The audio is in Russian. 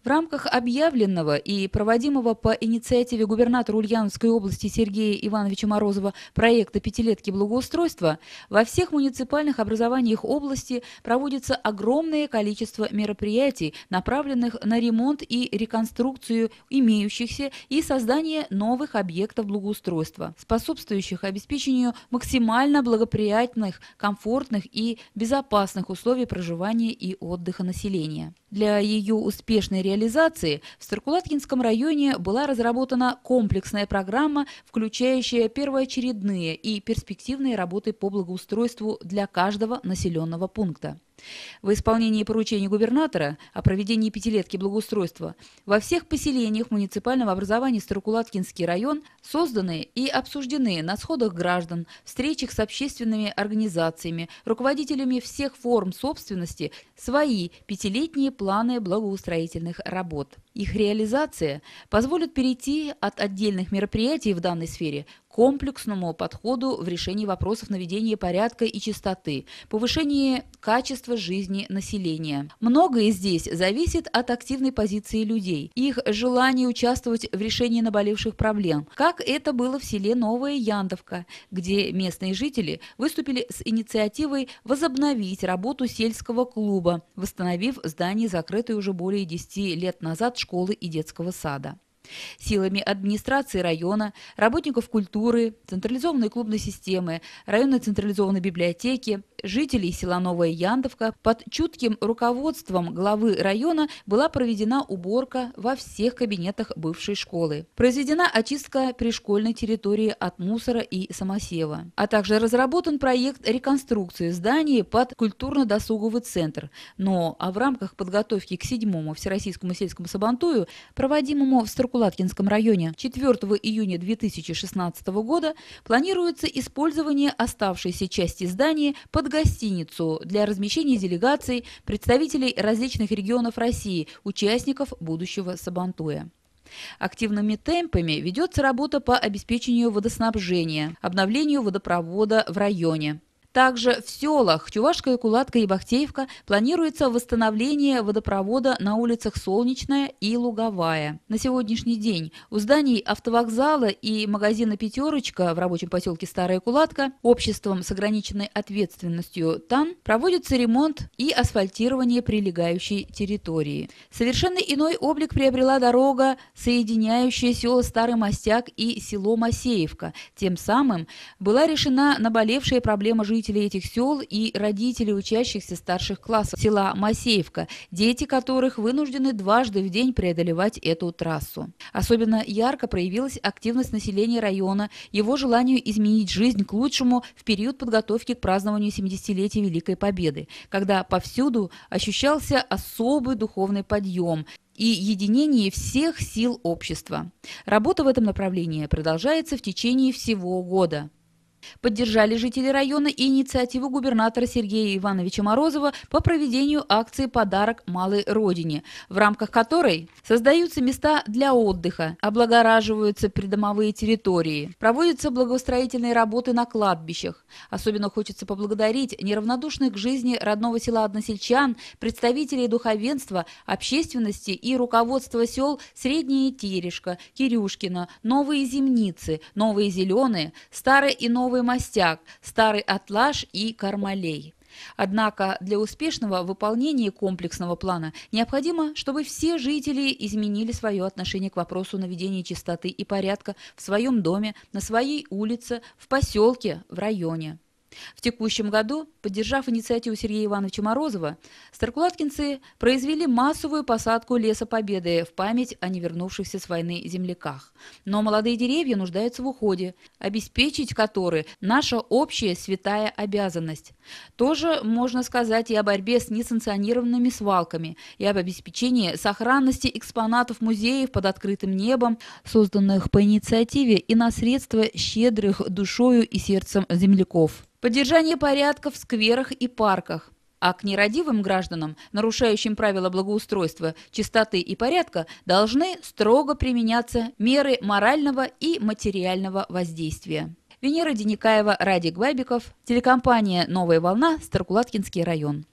В рамках объявленного и проводимого по инициативе губернатора Ульяновской области Сергея Ивановича Морозова проекта «Пятилетки благоустройства» во всех муниципальных образованиях области проводится огромное количество мероприятий, направленных на ремонт и реконструкцию имеющихся и создание новых объектов благоустройства, способствующих обеспечению максимально благоприятных, комфортных и безопасных условий проживания и отдыха населения. Для ее успешной реализации в Старокулаткинском районе была разработана комплексная программа, включающая первоочередные и перспективные работы по благоустройству для каждого населенного пункта. В исполнении поручений губернатора о проведении пятилетки благоустройства во всех поселениях муниципального образования Старокулаткинский район созданы и обсуждены на сходах граждан, встречах с общественными организациями, руководителями всех форм собственности свои пятилетние планы благоустроительных работ. Их реализация позволит перейти от отдельных мероприятий в данной сфере к комплексному подходу в решении вопросов наведения порядка и чистоты, повышения качества жизни населения. Многое здесь зависит от активной позиции людей, их желания участвовать в решении наболевших проблем, как это было в селе Новая Яндовка, где местные жители выступили с инициативой возобновить работу сельского клуба, восстановив здание, закрытое уже более 10 лет назад школы и детского сада. Силами администрации района, работников культуры, централизованной клубной системы, районной централизованной библиотеки, жителей села Новая Яндовка под чутким руководством главы района была проведена уборка во всех кабинетах бывшей школы. Произведена очистка пришкольной территории от мусора и самосева, а также разработан проект реконструкции здания под культурно-досуговый центр. Но в рамках подготовки к 7-му Всероссийскому сельскому сабантую, проводимому в Старокулаткинском районе 4 июня 2016 года, планируется использование оставшейся части здания под гостиницу для размещения делегаций, представителей различных регионов России, участников будущего сабантуя. Активными темпами ведется работа по обеспечению водоснабжения, обновлению водопровода в районе. Также в селах Чувашская Кулатка и Бахтеевка планируется восстановление водопровода на улицах Солнечная и Луговая. На сегодняшний день у зданий автовокзала и магазина «Пятерочка» в рабочем поселке Старая Кулатка обществом с ограниченной ответственностью ТАН проводится ремонт и асфальтирование прилегающей территории. Совершенно иной облик приобрела дорога, соединяющая село Старый Мостяк и село Масеевка. Тем самым была решена наболевшая проблема жителей этих сел и родителей учащихся старших классов села Масеевка, дети которых вынуждены дважды в день преодолевать эту трассу. Особенно ярко проявилась активность населения района, его желанию изменить жизнь к лучшему в период подготовки к празднованию 70-летия Великой Победы, когда повсюду ощущался особый духовный подъем и единение всех сил общества. Работа в этом направлении продолжается в течение всего года. Поддержали жители района и инициативу губернатора Сергея Ивановича Морозова по проведению акции «Подарок малой родине», в рамках которой создаются места для отдыха, облагораживаются придомовые территории, проводятся благоустроительные работы на кладбищах. Особенно хочется поблагодарить неравнодушных к жизни родного села односельчан, представителей духовенства, общественности и руководства сел Средняя Терешка, Кирюшкина, Новые Земницы, Новые Зеленые, Старые и Новые Мостяк, Старый Атлаш и Кармалей. Однако для успешного выполнения комплексного плана необходимо, чтобы все жители изменили свое отношение к вопросу наведения чистоты и порядка в своем доме, на своей улице, в поселке, в районе. В текущем году, поддержав инициативу Сергея Ивановича Морозова, старокулаткинцы произвели массовую посадку леса Победы в память о невернувшихся с войны земляках. Но молодые деревья нуждаются в уходе, обеспечить которые наша общая святая обязанность. Тоже можно сказать и о борьбе с несанкционированными свалками, и об обеспечении сохранности экспонатов музеев под открытым небом, созданных по инициативе и на средства щедрых душою и сердцем земляков. Поддержание порядка в скверах и парках. А к нерадивым гражданам, нарушающим правила благоустройства, чистоты и порядка, должны строго применяться меры морального и материального воздействия. Венера Деникаева, Радик Бабиков, телекомпания «Новая волна», Старокулаткинский район.